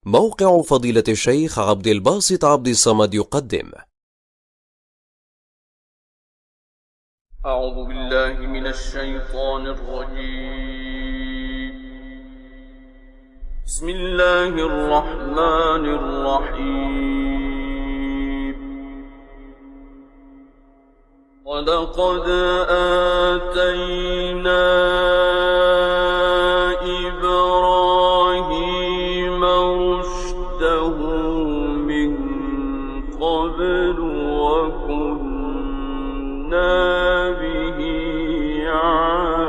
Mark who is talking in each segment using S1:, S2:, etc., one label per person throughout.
S1: موقع فضيلة الشيخ عبد الباسط عبد الصمد يقدم.
S2: أعوذ بالله من الشيطان الرجيم. بسم الله الرحمن الرحيم. ولقد آتينا إبراهيم رشده من قبل وكنا به عالمين.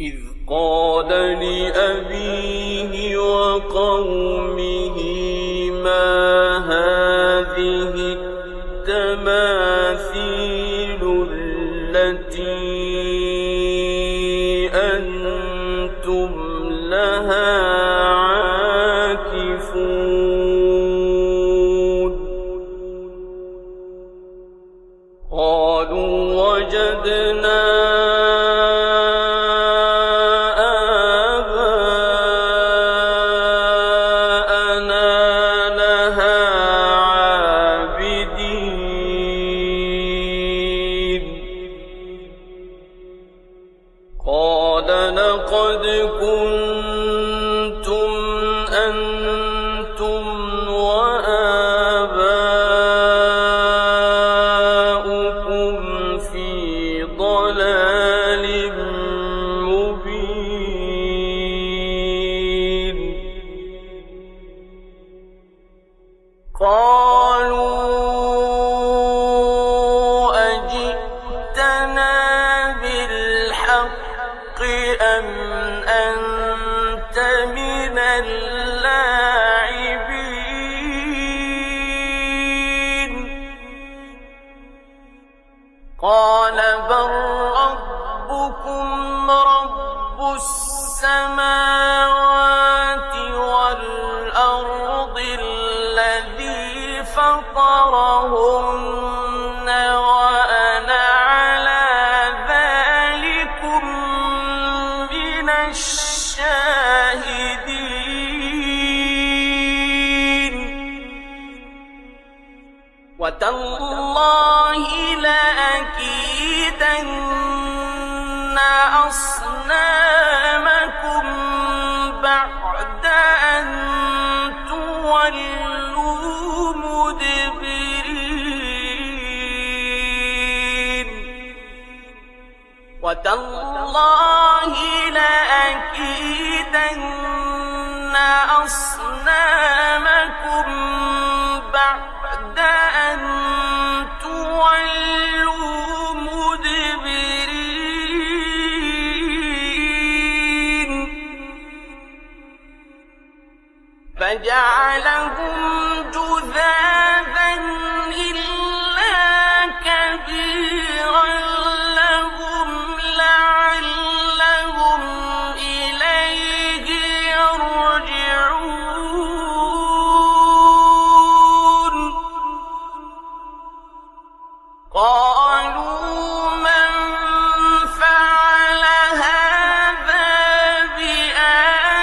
S2: إذ قال لأبيه وقومه ما هذه التماثيل التي أنتم لها عاكفون؟ قالوا وجدنا قال لقد كنتم أنتم وآباؤكم في ضلال مبين. قالوا أجئتنا بالحق أم أنت من اللاعبين؟ قال بل ربكم رب السماوات والأرض الذي فطرهن وأنا على ذلكم من الشاهدين. وتالله لأكيدن أصنامكم بعد أن تولوا مدبرين. وتالله لأكيدن أصنامكم بعد أن تولوا مدبرين. فجعلهم جذاذا إلا كبيرا لهم لعلهم إليه يرجعون. قالوا من فعل هذا بآلهتنا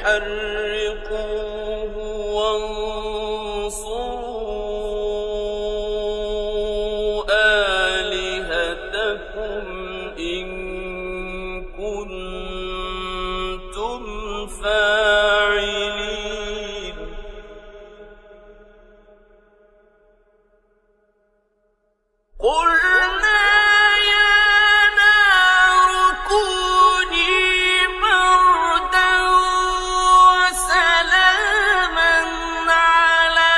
S2: حرقوه وانصروا آلهتكم إن كنتم فاعلين قلنا يا نار كوني بردا وسلاما على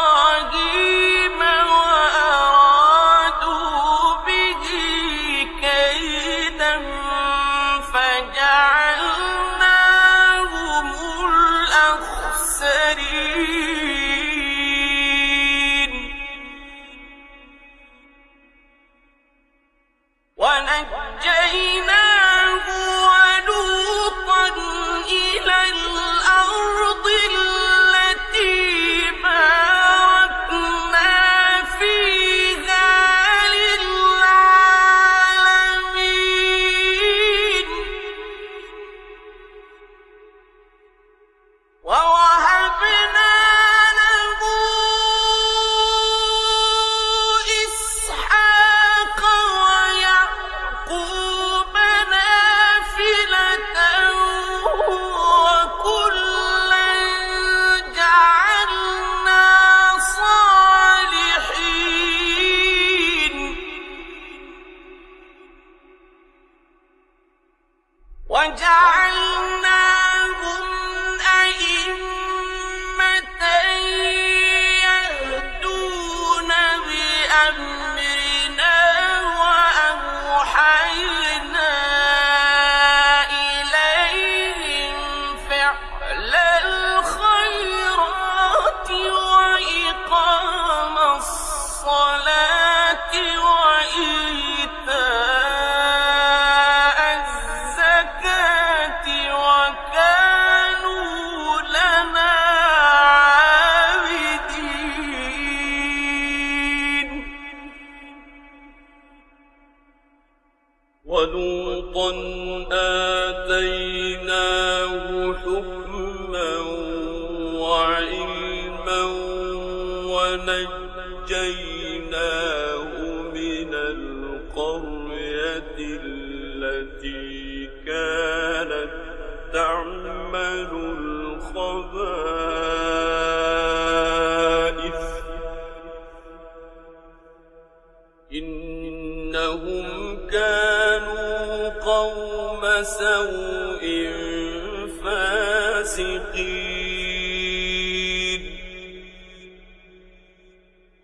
S2: إبراهيم وأرادوا به كيدا فجعلناهم الأخسرين ونجيناه ولوطا إلى الأرض التي باركنا فيها للعالمين ووهبنا له إسحاق ويعقوب نافلة وكلا جعلنا صالحين وجعلناهم أئمة يهدون بأمرنا وأوحينا إليهم فعل الخيرات وإقام الصلاة وإيتاء الزكاة وكانوا لنا عابدين ولوطا آتيناه حكما وعلما ونجيناه من القرية التي كانت تعمل الخبائث إنهم كانوا قوم سوء فاسقين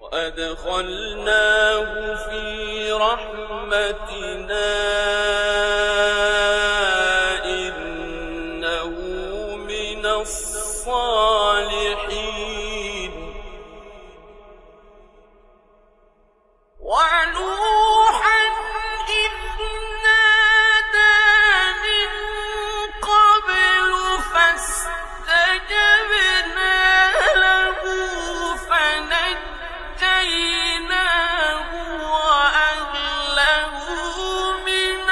S2: وأدخلناه في رحمتنا إنه من الصالحين ونوحا إذ نادى من قبل فاستجبنا له فنجيناه وأهله من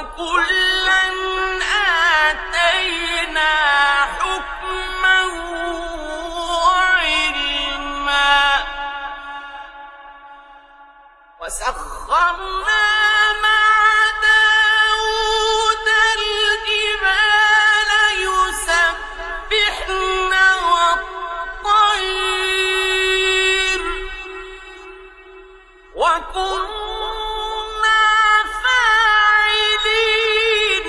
S2: وكلا آتينا حكما وعلما وسخرنا مع داود الجبال يسبحن والطير وكنا فاعلين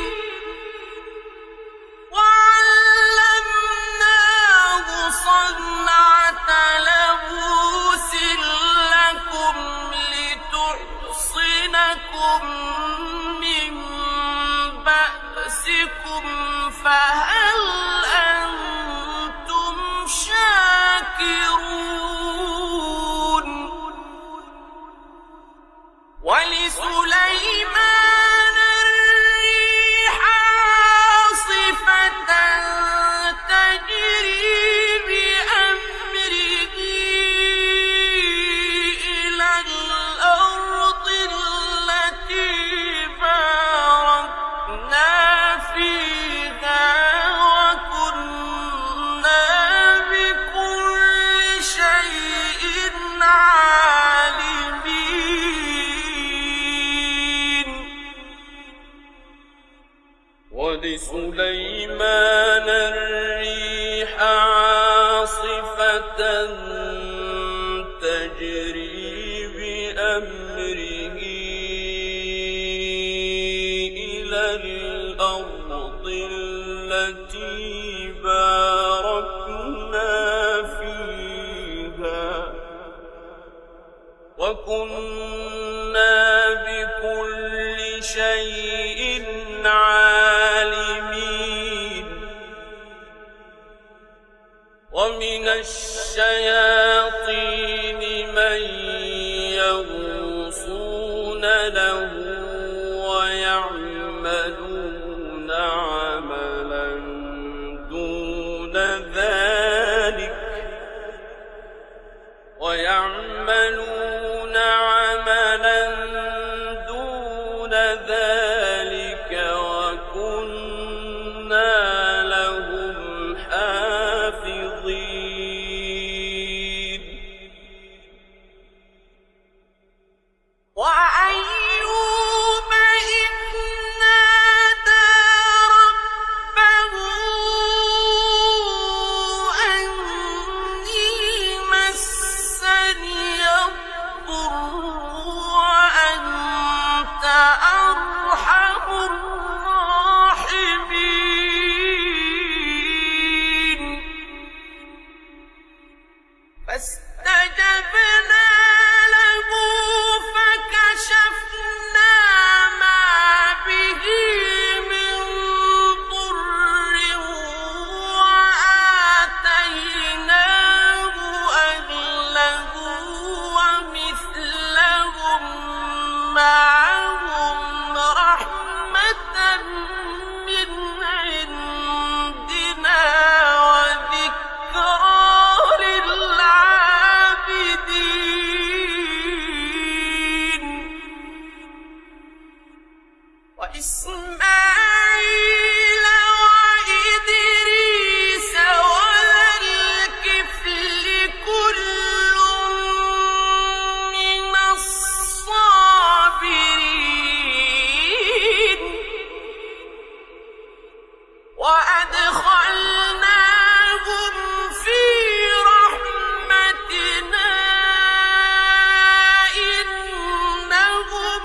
S2: وعلمناه صنعة لبوس لكم لتحصنكم من بأسكم فهل أنتم شاكرون ولسليمان الريح عاصفة تجري بأمره إلى الأرض التي باركنا فيها وكنا بكل شيء عالمين ولسليمان الريح عاصفة تجري بأمره إلى الأرض التي باركنا فيها وكنا بكل شيء عالمين ومن الشياطين من يغوصون له ويعملون عملا دون ذلك وكنا لهم حافظين وأيوب إذ نادى ربه أني مسني الضر وأنت أرحم الراحمين فاستجبنا له فكشفنا ما به من ضر وآتيناه أهله ومثلهم معهم رحمة من عندنا وذكرى للعابدين وإسماعيل وإدريس وذا الكفل كل من الصابرين وأدخلناهم في رحمتنا إنهم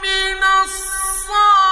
S2: من الصالحين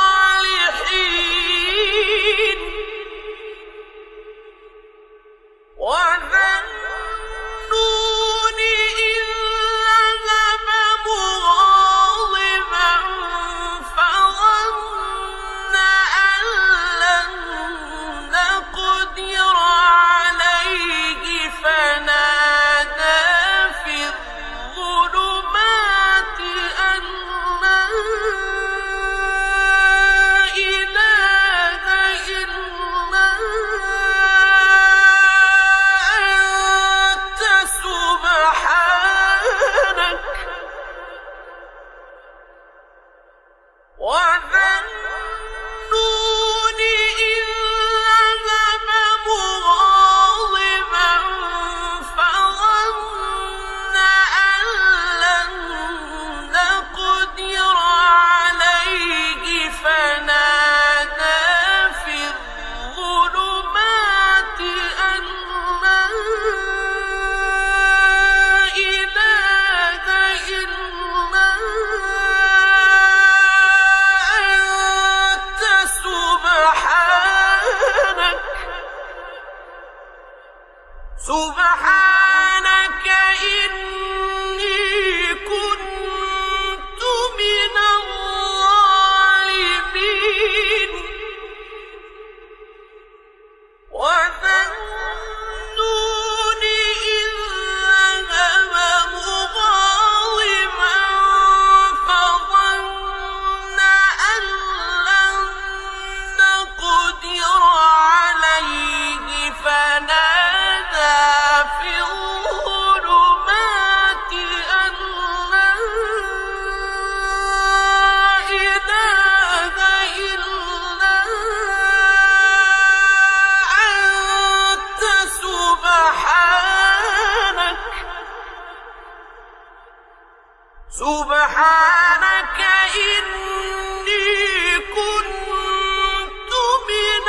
S2: سبحانك إني كنت من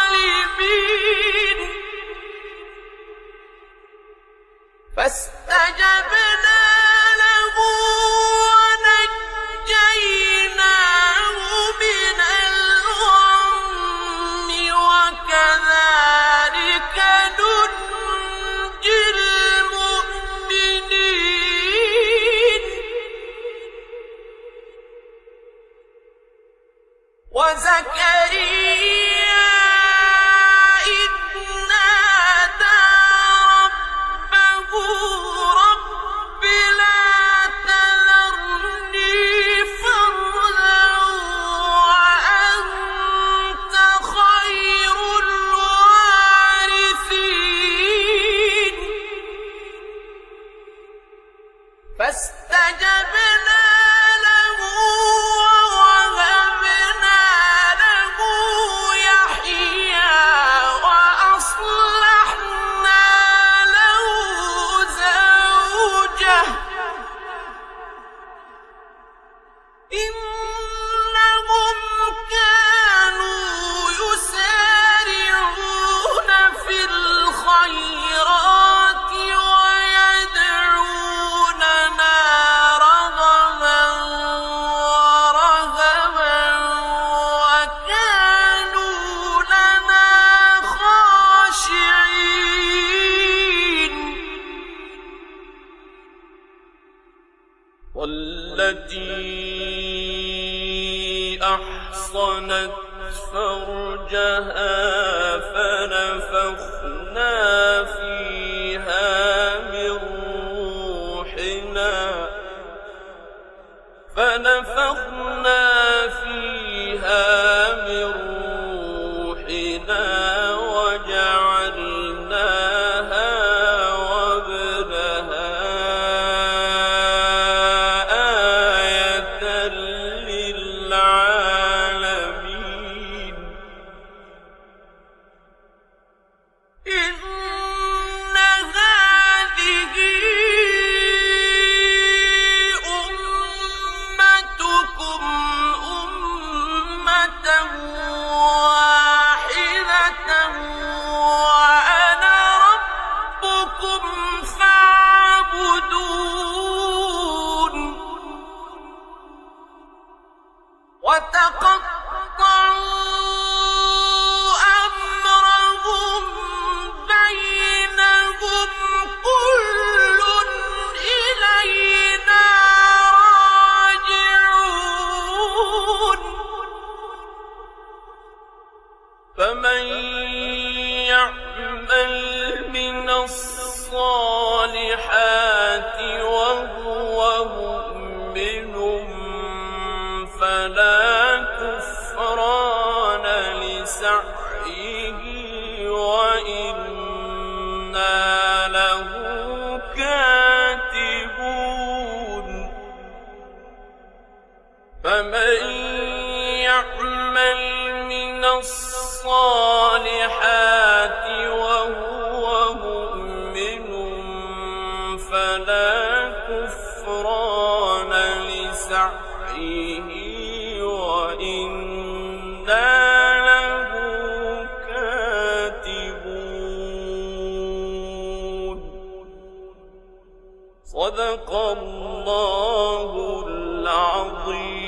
S2: الظالمين فاستجبنا له ونجيناه من الغم وكذلك ننجي المؤمنين وزكريا إذ نادى ربه رب لا تذرني فردا وأنت خير الوارثين فاستجبنا له ووهبنا له يحيى وأصلحنا له زوجه إنهم كانوا يسارعون في الخيرات ويدعوننا رغبا ورهبا وكانوا لنا خاشعين والتي أحصنت فرجها فنفخنا فيها من روحنا وجعلناها وابنها آية للعالمين إن هذه أمتكم أمة واحدة وأنا ربكم فاعبدون وتقطعوا أمرهم بينهم كل إلينا راجعون فمن يعمل من الصالحات وهو مؤمن فلا كفران لسعيه وإنا له كاتبون فمن يعمل من الصالحات وهو مؤمن فلا كفران لسعيه وإنا له كاتبون صدق الله العظيم.